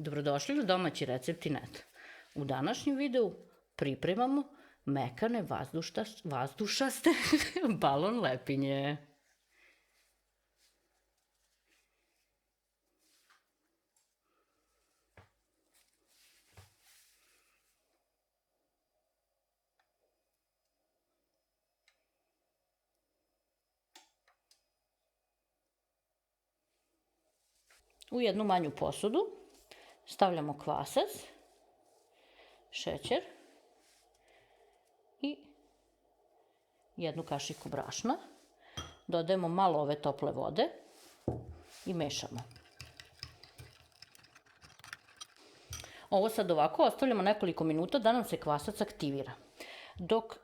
Dobrodošli u Domaći recepti net. U današnjem videu pripremamo mekane vazdušaste balon lepinje. U jednu manju posudu stavljamo kvasac, šećer i jednu kašiku brašna. Dodajemo malo ove tople vode i mešamo. Ovo sad ovako ostavljamo nekoliko minuta da nam se kvasac aktivira. Dok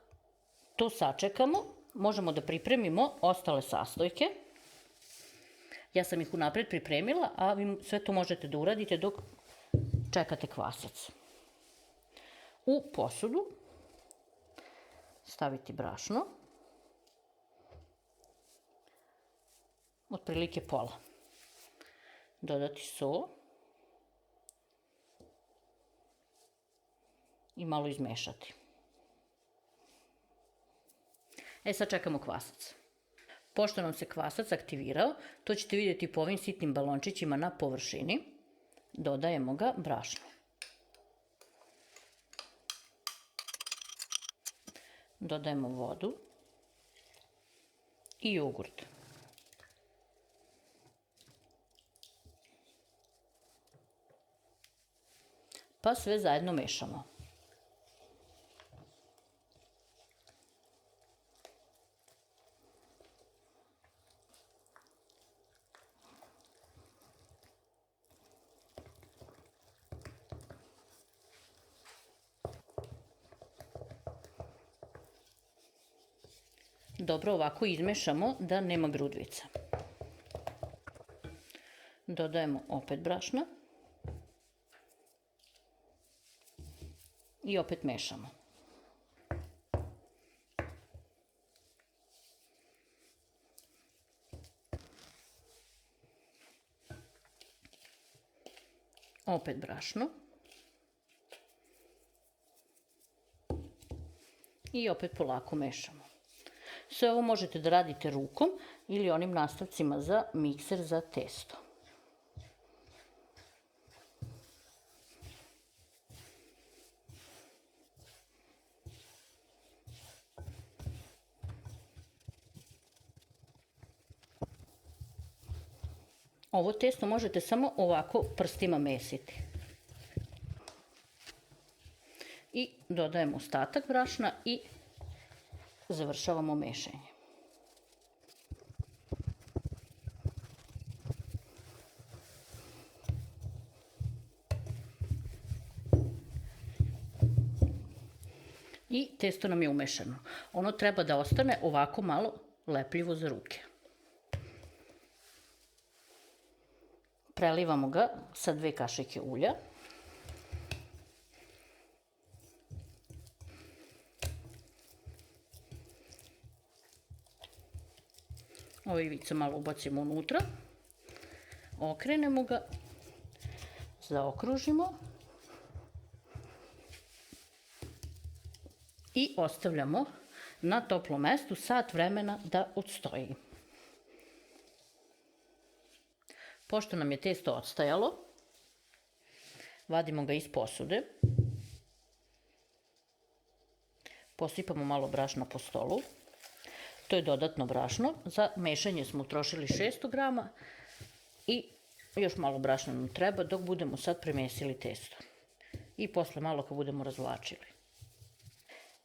to sačekamo, možemo da pripremimo ostale sastojke. Ja sam ih unapred pripremila, a vi sve to možete da uradite dok čekate kvasac. U posudu staviti brašno, otprilike pola. Dodati so i malo izmešati. Sad čekamo kvasac. Pošto nam se kvasac aktivirao, to ćete vidjeti po ovim sitnim balončićima na površini. Dodajemo ga brašno. Dodajemo vodu i jogurt. Pa sve zajedno mešamo. Dobro ovako izmešamo da nema grudvica. Dodajemo opet brašna i opet mešamo. Opet brašno i opet polako mešamo. Sve ovo možete da radite rukom ili onim nastavcima za mikser za testo. Ovo testo možete samo ovako prstima mesiti. I dodajemo ostatak brašna i završavamo mešanje. I testo nam je umešano. Ono treba da ostane ovako malo lepljivo za ruke. Prelivamo ga sa 2 kašike ulja. Ovo ivice malo ubacimo unutra, okrenemo ga, zaokružimo i ostavljamo na toplom mestu sat vremena da odstoji. Pošto nam je testo odstajalo, vadimo ga iz posude, posipamo malo brašna po stolu. To je dodatno brašno. Za mešanje smo utrošili 600 grama i još malo brašna nam treba dok budemo sad premesili testo. I posle malo kad budemo razvlačili.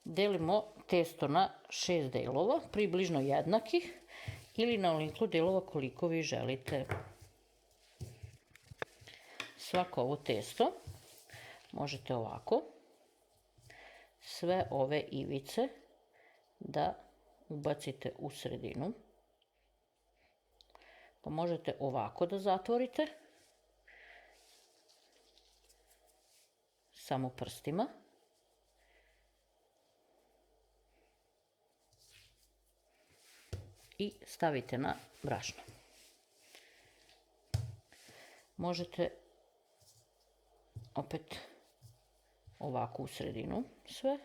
Delimo testo na 6 delova, približno jednakih, ili na onoliko delova koliko vi želite. Svako ovo testo možete ovako sve ove ivice da ubacite u sredinu, pa možete ovako da zatvorite, samo prstima, i stavite na brašno. Možete opet ovako u sredinu sve.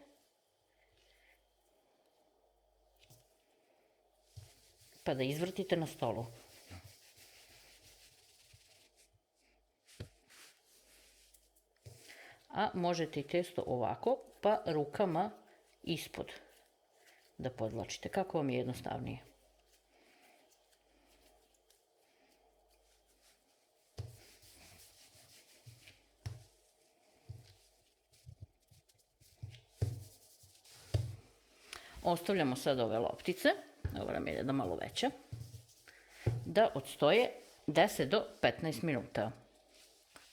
Pa da izvrtite na stolu. A možete i testo ovako, pa rukama ispod da podvlačite, kako vam je jednostavnije. Ostavljamo sad ove loptice, ovo nam je jedna malo veća, da odstoje 10 do 15 minuta.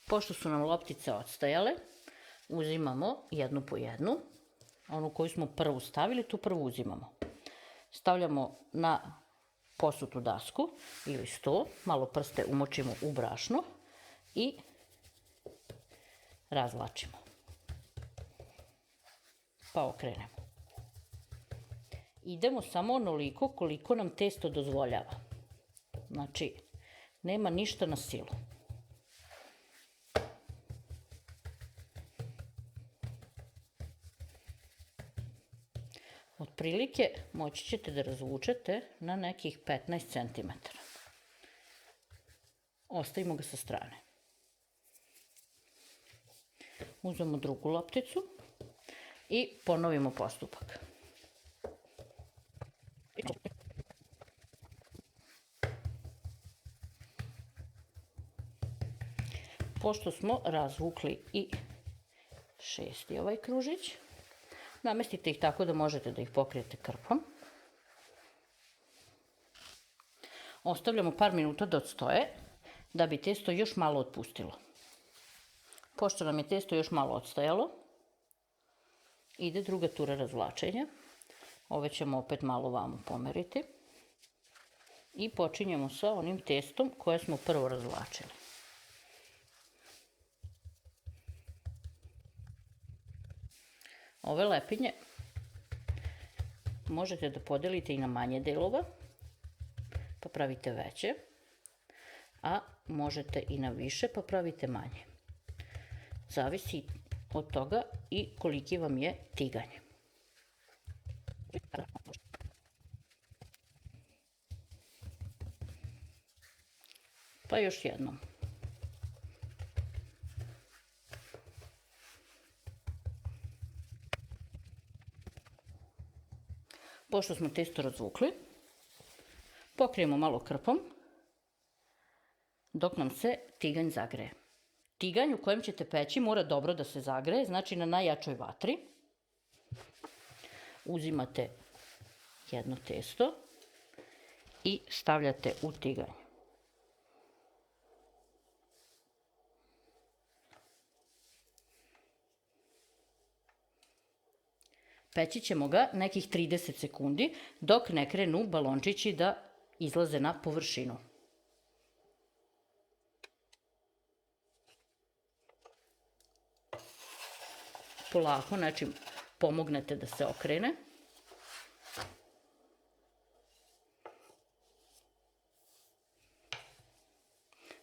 Pošto su nam loptice odstajale, uzimamo jednu po jednu. Onu koju smo prvu stavili, tu prvu uzimamo. Stavljamo na posutu dasku ili sto, malo prste umočimo u brašno i razvlačimo. Pa okrenemo. Idemo samo onoliko koliko nam testo dozvoljava. Znači, nema ništa na silu. Otprilike moći ćete da razvučete na nekih 15 cm. Ostavimo ga sa strane. Uzmemo drugu lopticu i ponovimo postupak. Pošto smo razvukli i šesti ovaj kružić, namestite ih tako da možete da ih pokrijete krpom. Ostavljamo par minuta da odstoje, da bi testo još malo otpustilo. Pošto nam je testo još malo odstajalo, ide druga tura razvlačenja. Ove ćemo opet malo vamo pomeriti. I počinjemo sa onim testom koje smo prvo razvlačili. Ove lepinje možete da podelite i na manje delova, pa pravite veće, a možete i na više, pa pravite manje. Zavisi od toga i koliki vam je tiganj. Pa još jednom. Pošto smo testo razvukli, pokrijemo malo krpom dok nam se tiganj zagreje. Tiganj u kojem ćete peći mora dobro da se zagreje, znači na najjačoj vatri. Uzimate jedno testo i stavljate u tiganj. Peći ćemo ga nekih 30 sekundi dok ne krenu balončići da izlaze na površinu. Polako, znači pomognete da se okrene.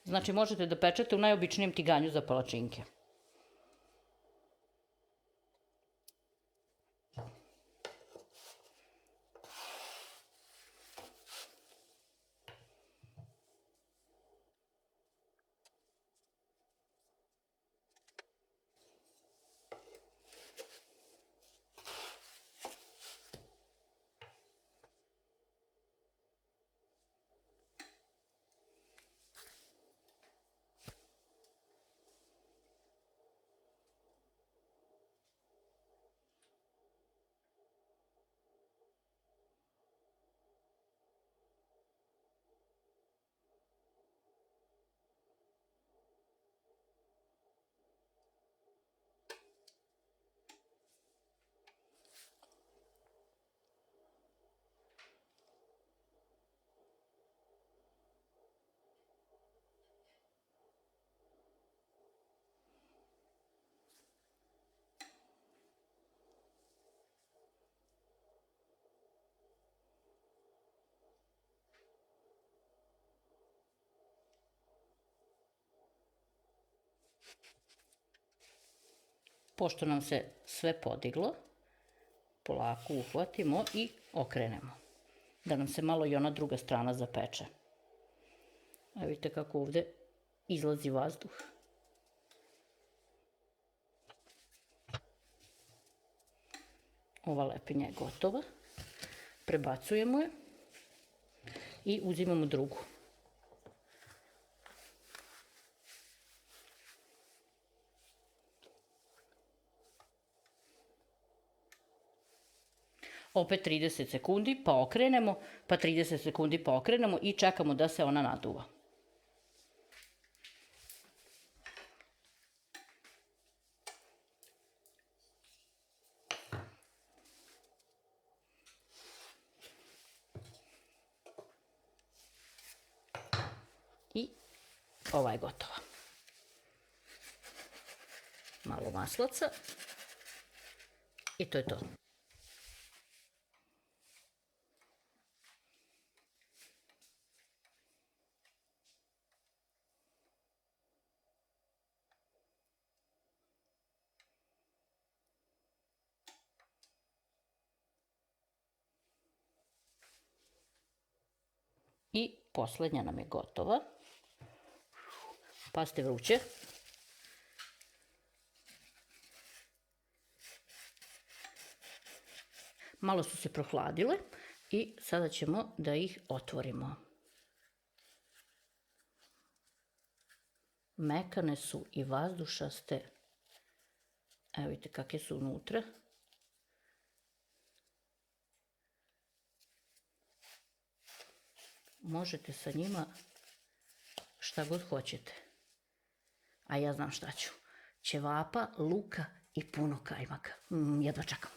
Znači možete da pečete u najobičnijem tiganju za palačinke. Pošto nam se sve podiglo, polako uhvatimo i okrenemo. Da nam se malo i ona druga strana zapeče. Evo vidite kako ovde izlazi vazduh. Ova lepinja je gotova. Prebacujemo je i uzimamo drugu. Opet 30 sekundi pa okrenemo, pa 30 sekundi pa okrenemo i čekamo da se ona naduva. I ova je gotova. Malo maslaca i to je to. I poslednja nam je gotova. Pazite, vruće. Malo su se prohladile i sada ćemo da ih otvorimo. Mekane su i vazdušaste. Evo vidite kakve su unutra. Možete sa njima šta god hoćete. A ja znam šta ću. Ćevapa, luka i puno kajmaka. Jedva čekam.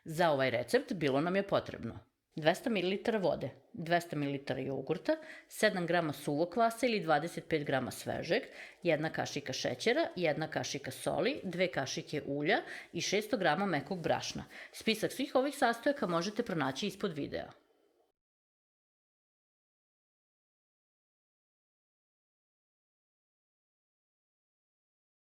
Za ovaj recept bilo nam je potrebno 200 ml vode, 200 ml jogurta, 7 g suvog kvasa ili 25 g svežeg, 1 kašika šećera, 1 kašika soli, 2 kašike ulja i 600 g mekog brašna. Spisak svih ovih sastojaka možete pronaći ispod videa.